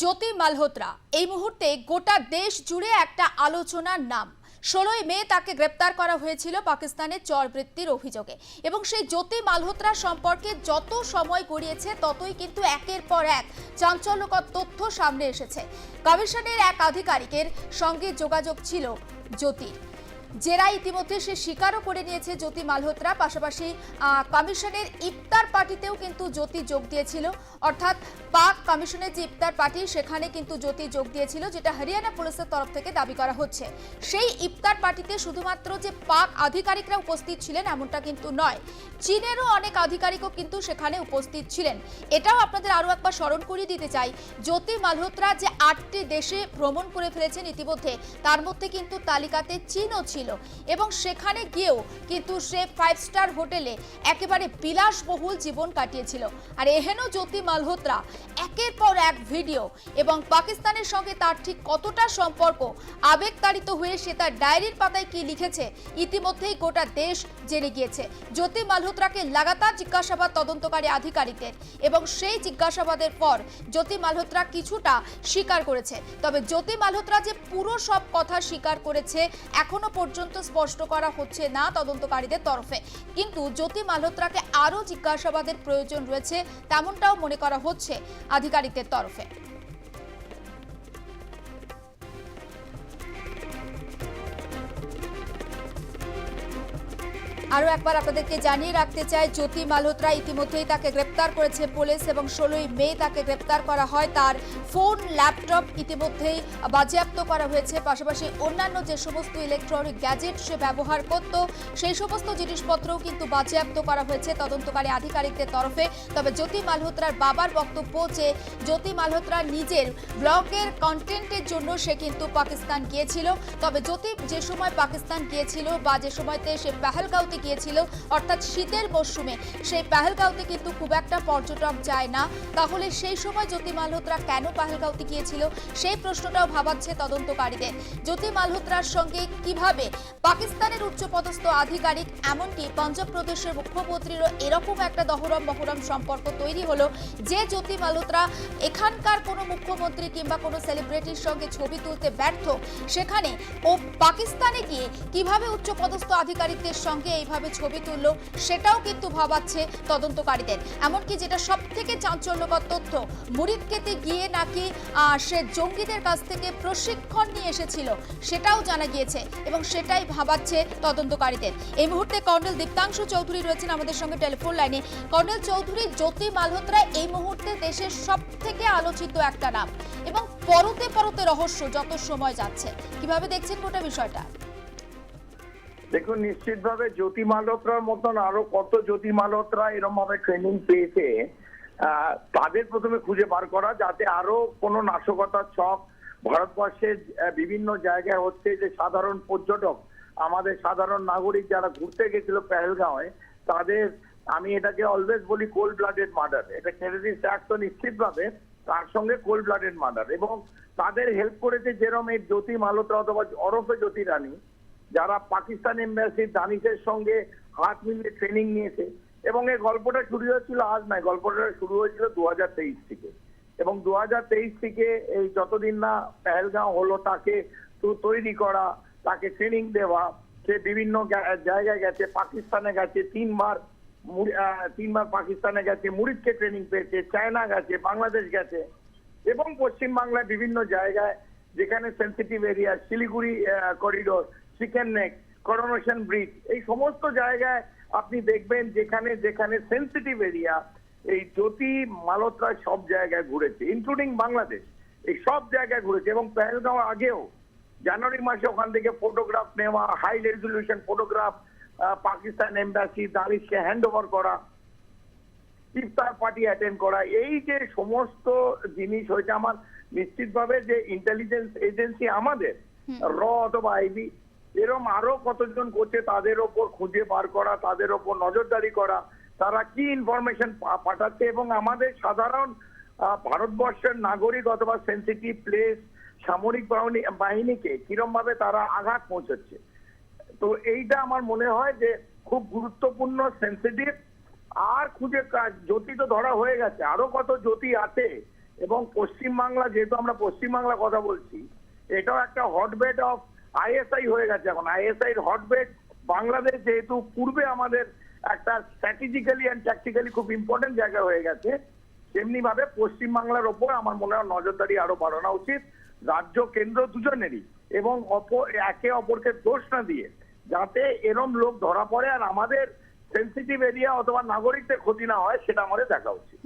জ্যোতি মালহোত্রা এই মুহূর্তে গোটা দেশ জুড়ে একটা আলোচনার নাম। 16ই মে তাকে গ্রেপ্তার করা হয়েছিল পাকিস্তানের চরবৃত্তির অভিযোগে এবং সেই জ্যোতি মালহোত্রা সম্পর্কে যত সময় গড়িয়েছে ততই কিন্তু একের পর এক চাঞ্চল্যকর তথ্য সামনে এসেছে। কমিশনের এক আধিকারিকের সঙ্গে যোগাযোগ ছিল জ্যোতির, জেরা ইতিমধ্যে সে স্বীকারও করে নিয়েছে জ্যোতি মালহোত্রা। পাশাপাশি কমিশনের ইফতার পার্টিতেও কিন্তু জ্যোতি যোগ দিয়েছিল, অর্থাৎ পাক কমিশনের যে ইফতার পার্টি সেখানে কিন্তু জ্যোতি যোগ দিয়েছিল, যেটা হরিয়ানা পুলিশের তরফ থেকে দাবি করা হচ্ছে। সেই ইফতার পার্টিতে শুধুমাত্র যে পাক আধিকারিকরা উপস্থিত ছিলেন এমনটা কিন্তু নয়, চীনেরও অনেক আধিকারিকও কিন্তু সেখানে উপস্থিত ছিলেন। এটাও আপনাদের আরও একবার স্মরণ করিয়ে দিতে চাই, জ্যোতি মালহোত্রা যে 8টি দেশে ভ্রমণ করে ফেলেছেন ইতিমধ্যে, তার মধ্যে কিন্তু তালিকাতে চীনও ছিল এবং সেখানে গিয়েও কিন্তু সে 5 স্টার হোটেলে একেবারে বিলাসবহুল জীবন কাটিয়েছিল। আর এহেন জ্যোতি মালহোত্রা একের পর এক ভিডিও এবং পাকিস্তানের সঙ্গে তার ঠিক কতটা সম্পর্ক, আবেগতাড়িত হয়ে সে তার ডায়েরির পাতায় কি লিখেছে ইতিমধ্যেই গোটা দেশ জেনে গিয়েছে। জ্যোতি মালহোত্রাকে লাগাতার জিজ্ঞাসাবাদ তদন্তকারী আধিকারিকদের এবং সেই জিজ্ঞাসাবাদের পর জ্যোতি মালহোত্রা কিছুটা স্বীকার করেছে। তবে জ্যোতি মালহোত্রা যে পুরো সব কথা স্বীকার করেছে এখনো পর্যন্ত স্পষ্ট করা হচ্ছে না তদন্তকারীদের তরফে, কিন্তু জ্যোতি মালহোত্রাকে আরও জিজ্ঞাসাবাদের প্রয়োজন রয়েছে তেমনটাও মনে করা হচ্ছে আধিকারিকদের তরফে। আরও একবার আপনাদেরকে জানিয়ে রাখতে চাই, জ্যোতি মালহোত্রা ইতিমধ্যেই তাকে গ্রেপ্তার করেছে পুলিশ এবং 16ই মে তাকে গ্রেপ্তার করা হয়। তার ফোন, ল্যাপটপ ইতিমধ্যেই বাজেয়াপ্ত করা হয়েছে। পাশাপাশি অন্যান্য যে সমস্ত ইলেকট্রনিক গ্যাজেট সে ব্যবহার করত সেই সমস্ত জিনিসপত্রও কিন্তু বাজেয়াপ্ত করা হয়েছে তদন্তকারী আধিকারিকদের তরফে। তবে জ্যোতি মালহোত্রার বাবার বক্তব্য যে জ্যোতি মালহোত্রা নিজের ব্লগের কন্টেন্টের জন্য সে কিন্তু পাকিস্তান গিয়েছিল। তবে জ্যোতি যে সময় পাকিস্তান গিয়েছিল বা যে সময়তে সে পেহেলগাঁওতে গিয়েছিল, অর্থাৎ শীতের মরশুমে, সেই পেহেলগাঁওতে কিন্তু খুব একটা পর্যটক যায় না। তাহলে সেই সময় জ্যোতি মালহোত্রা কেন পেহেলগাঁওতে গিয়েছিল সেই প্রশ্নটাও ভাবাচ্ছে তদন্তকারীদের। জ্যোতি মালহোত্রার সঙ্গে কিভাবে পাকিস্তানের উচ্চপদস্থ আধিকারিক, এমনকি পাঞ্জাব প্রদেশের মুখ্যমন্ত্রীরও এরকম একটা দহরম মহরম সম্পর্ক তৈরি হলো যে জ্যোতি মালহোত্রা এখানকার কোনো মুখ্যমন্ত্রী কিংবা কোনো সেলিব্রিটির সঙ্গে ছবি তুলতে ব্যর্থ, সেখানে ও পাকিস্তানে গিয়ে কিভাবে উচ্চপদস্থ আধিকারিকদের সঙ্গে এইভাবে ছবি তুললো সেটাও কিন্তু ভাবাচ্ছে তদন্তকারীদের। এমনকি যেটা সব থেকে চাঞ্চল্যকর তথ্য, মুরিদ খেতে গিয়ে নাকি সে জঙ্গিদের কাছ থেকে প্রশিক্ষণ নিয়ে এসেছিল সেটাও জানা গিয়েছে এবং সেটাই ভাবাচ্ছে তদন্তকারীদের। এই মুহূর্তে কর্নেল দীপ্তাংশু চৌধুরী রয়েছেন আমাদের সঙ্গে টেলিফোন লাইনে। কর্নেল চৌধুরী, জ্যোতি মালহোত্রা এই মুহূর্তে দেশের সব থেকে আলোচিত একটা নাম এবং পরতে পরতে রহস্য যত সময় যাচ্ছে, কিভাবে দেখছেন গোটা বিষয়টা? দেখুন, নিশ্চিতভাবে জ্যোতি মালহোত্রার মতন আরো কত জ্যোতি মালহোত্রা এরকম ভাবে ট্রেনিং পেয়েছে, তাদের প্রথমে খুঁজে বার করা, যাতে আরো কোনো নাশকতার ছক ভারতবর্ষের বিভিন্ন জায়গায় হচ্ছে, যে সাধারণ পর্যটক, আমাদের সাধারণ নাগরিক যারা ঘুরতে গেছিল পেহেলগাঁওয়ে, তাদের, আমি এটাকে অলওয়েজ বলি কোল্ড ব্লাডেড মার্ডার, এটা টেররিস্ট অ্যাক্ট তো নিশ্চিতভাবে, তার সঙ্গে কোল্ড ব্লাডেড মার্ডার, এবং তাদের হেল্প করেছে যেরকম এই জ্যোতি মালহোত্রা অথবা ওরফে জ্যোতি রানী, যারা পাকিস্তান এম্বাসি দানিশের সঙ্গে হাত মিলিয়ে ট্রেনিং নিয়েছে। এবং এই গল্পটা শুরু হয়েছিল আজ নয়, গল্পটা শুরু হয়েছিল 2023 থেকে, এবং 2023 থেকে এই যতদিন না পেহেলগাঁও হলো তাকে তৈরি করা, তাকে ট্রেনিং দেওয়া, সে বিভিন্ন জায়গায় গেছে, পাকিস্তানে গেছে তিনবার পাকিস্তানে গেছে, মুরিদকে ট্রেনিং পেয়েছে, চায়না গেছে, বাংলাদেশ গেছে, এবং পশ্চিমবাংলায় বিভিন্ন জায়গায় যেখানে sensitive area, Siliguri corridor, chicken neck, coronation bridge, এই সমস্ত জায়গায় আপনি দেখবেন যেখানে যেখানে সেন্সিটিভ এরিয়া, এই জ্যোতি মালহোত্রা সব জায়গায় ঘুরেছে, ইনক্লুডিং বাংলাদেশ, এই সব জায়গায় ঘুরেছে। এবং পেহেলগাঁও আগেও জানুয়ারি মাসে ওখান থেকে ফটোগ্রাফ নেওয়া, high resolution photograph Pakistan embassy দানিশকে হ্যান্ড ওভার করা, ইফতার পার্টি অ্যাটেন্ড করা, এই যে সমস্ত জিনিস হয়েছে, আমার নিশ্চিতভাবে যে ইন্টেলিজেন্স এজেন্সি আমাদের র অথবা আইবি এরকম আরো কতজন করছে, তাদের ওপর খুঁজে বার করা, তাদের ওপর নজরদারি করা, তারা কি ইনফরমেশন পাঠাচ্ছে, এবং আমাদের সাধারণ ভারতবর্ষের নাগরিক অথবা সেন্সিটিভ প্লেস, সামরিক বাহিনীকে কিরম ভাবে তারা আঘাত পৌঁছাচ্ছে। তো এইটা আমার মনে হয় যে খুব গুরুত্বপূর্ণ, সেন্সিটিভ। আর খুঁজে জ্যোতি তো ধরা হয়ে গেছে, আরো কত জ্যোতি আছে এবং পশ্চিমবাংলা, যেহেতু আমরা পশ্চিমবাংলা কথা বলছি, এটাও একটা হটবেড অফ আইএসআই হয়ে গেছে এখন। আইএসআই এর হটবেড বাংলাদেশ, যেহেতু পূর্বে আমাদের একটা স্ট্র্যাটেজিক্যালি অ্যান্ড ট্যাকটিক্যালি খুব ইম্পর্টেন্ট জায়গা হয়ে গেছে, তেমনি ভাবে পশ্চিমবাংলার ওপর আমার মনে হয় নজরদারি আরো বাড়ানো উচিত, রাজ্য কেন্দ্র দুজনেরই, এবং একে অপরকে দোষ না দিয়ে যাতে এরম লোক ধরা পড়ে আর আমাদের সেন্সিটিভ এরিয়া অথবা নাগরিকদের ক্ষতি না হয়, সেটা আমাদের দেখা উচিত।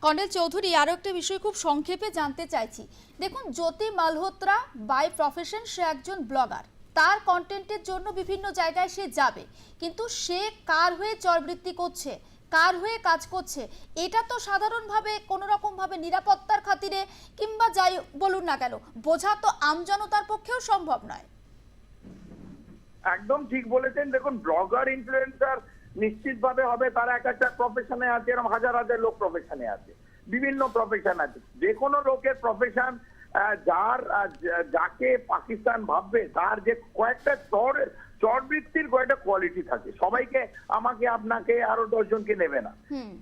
কর্নেল চৌধুরী, আরো একটা বিষয় খুব সংক্ষেপে জানতে চাইছি। দেখুন, জ্যোতি মালহোত্রা বাই প্রফেশন সে একজন ব্লগার, তার কন্টেন্টের জন্য বিভিন্ন জায়গায় সে যাবে, কিন্তু সে কার হয়ে চরবৃত্তি করছে, কার হয়ে কাজ করছে, এটা তো সাধারণভাবে কোনো রকমভাবে নিরাপত্তার খাতিরে কিংবা যাই বলুন না কেন বোঝা তো আমজনতার পক্ষেও সম্ভব নয়। একদম ঠিক বলেছেন। দেখুন, ব্লগার ইনফ্লুয়েন্সার নিশ্চিতভাবে হবে, তারা এক একটা প্রফেশনে আছে, এরকম হাজার হাজার লোক প্রফেশনে আছে, বিভিন্ন প্রফেশন আছে। যে কোনো লোকের প্রফেশন, যাকে পাকিস্তান ভাববে, তার যে কয়েকটা চরবৃত্তির কয়েকটা কোয়ালিটি থাকে। সবাইকে, আমাকে আপনাকে আরো 10 জনকে নেবে না।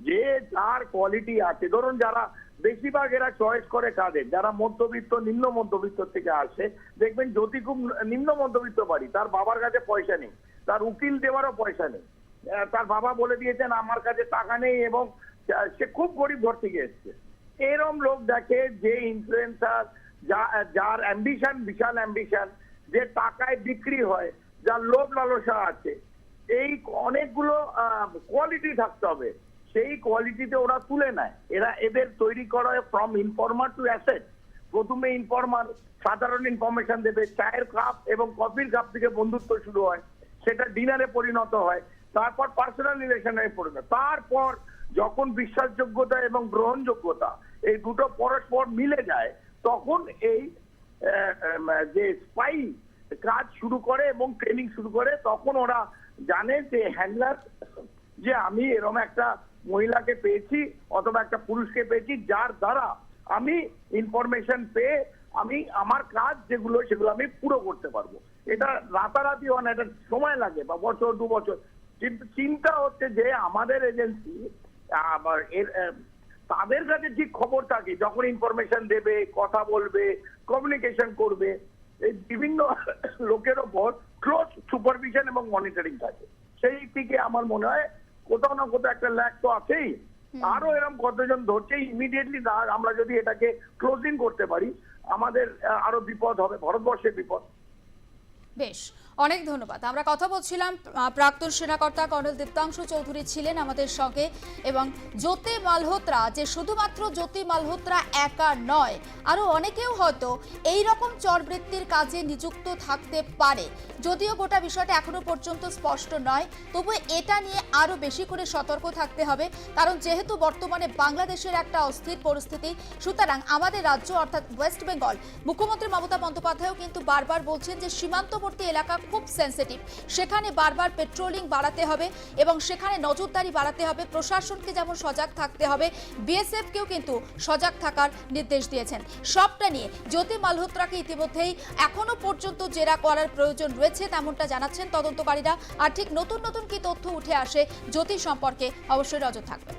যে যার কোয়ালিটি আছে, ধরুন যারা বেশিরভাগ এরা চয়েস করে কাদের, যারা মধ্যবিত্ত নিম্ন মধ্যবিত্ত থেকে আসে, দেখবেন জ্যোতি খুব নিম্ন মধ্যবিত্ত বাড়ি, তার বাবার কাছে পয়সা নেই, তার উকিল দেওয়ারও পয়সা নেই, তার বাবা বলে দিয়েছেন আমার কাছে টাকা নেই, এবং সে খুব গরিব ঘর থেকে এসছে। এরম লোক দেখে যে ইনফ্লুয়েন্সার, যার অ্যাম্বিশন, বিশাল অ্যাম্বিশন, যে টাকায় বিক্রি হয়, যার লোভ লালসা আছে, এই অনেকগুলো কোয়ালিটি থাকতে হবে, সেই কোয়ালিটিতে ওরা তুলে নেয়। এদের তৈরি করা ফ্রম ইনফরমার টু অ্যাসেট। প্রথমে ইনফরমার সাধারণ ইনফরমেশন দেবে, চায়ের কাপ এবং কফির কাপ থেকে বন্ধুত্ব শুরু হয়, সেটা ডিনারে পরিণত হয়, তারপর পার্সোনাল রিলেশনে পরিণত, তারপর যখন বিশ্বাসযোগ্যতা এবং গ্রহণযোগ্যতা এই দুটো পরস্পর মিলে যায়, তখন এই যে স্পাই কাজ শুরু করে এবং ট্রেনিং শুরু করে। তখন ওরা জানে যে হ্যান্ডলার, যে আমি এরকম একটা মহিলাকে পেয়েছি অথবা একটা পুরুষকে পেয়েছি, যার দ্বারা আমি ইনফরমেশন পেয়ে আমি আমার কাজ যেগুলো সেগুলো আমি পুরো করতে পারবো। এটা রাতারাতি হয় না, এটা সময় লাগে, বা বছর 2 বছর। কিন্তু চিন্তা হচ্ছে যে আমাদের এজেন্সি তাদের কাছে ঠিক খবর থাকে, যখন ইনফরমেশন দেবে, কথা বলবে, কমিউনিকেশন করবে, এই বিভিন্ন লোকের ওপর ক্লোজ সুপারভিশন এবং মনিটরিং থাকে। সেই দিকে আমার মনে হয় কোথাও না কোথাও একটা ল্যাক তো আছেই। আরো এরকম কতজন ধরছে, ইমিডিয়েটলি আমরা যদি এটাকে ক্লোজিং করতে পারি, আমাদের আরো বিপদ হবে, ভারতবর্ষের বিপদ। বেশ, অনেক ধন্যবাদ। আমরা কথা বলছিলাম, প্রাক্তন সেনাকর্তা কর্নেল দীপ্তাংশু চৌধুরী ছিলেন আমাদের সঙ্গে। এবং জ্যোতি মালহোত্রা, যে শুধুমাত্র জ্যোতি মালহোত্রা একা নয়, আরও অনেকেও হয়তো এই রকম চরবৃত্তির কাজে নিযুক্ত থাকতে পারে। যদিও গোটা বিষয়টা এখনো পর্যন্ত স্পষ্ট নয়, তবু এটা নিয়ে আরও বেশি করে সতর্ক থাকতে হবে। কারণ যেহেতু বর্তমানে বাংলাদেশের একটা অস্থির পরিস্থিতি, সুতরাং আমাদের রাজ্য অর্থাৎ ওয়েস্ট বেঙ্গল, মুখ্যমন্ত্রী মমতা বন্দ্যোপাধ্যায়ও কিন্তু বারবার বলছেন যে সীমান্তবর্তী এলাকা খুব সেন্সিটিভ, সেখানে বারবার পেট্রোলিং বাড়াতে হবে এবং সেখানে নজরদারি বাড়াতে হবে। প্রশাসনকে যেমন সজাগ থাকতে হবে, বিএসএফকেও কিন্তু সজাগ থাকার নির্দেশ দিয়েছেন। সবটা নিয়ে জ্যোতি মালহোত্রাকে ইতিমধ্যেই এখনো পর্যন্ত জেরা করার প্রয়োজন রয়েছে, তেমনটা জানাচ্ছেন তদন্তকারীরা। আর ঠিক নতুন নতুন কি তথ্য উঠে আসে জ্যোতি সম্পর্কে অবশ্যই নজর থাকবে।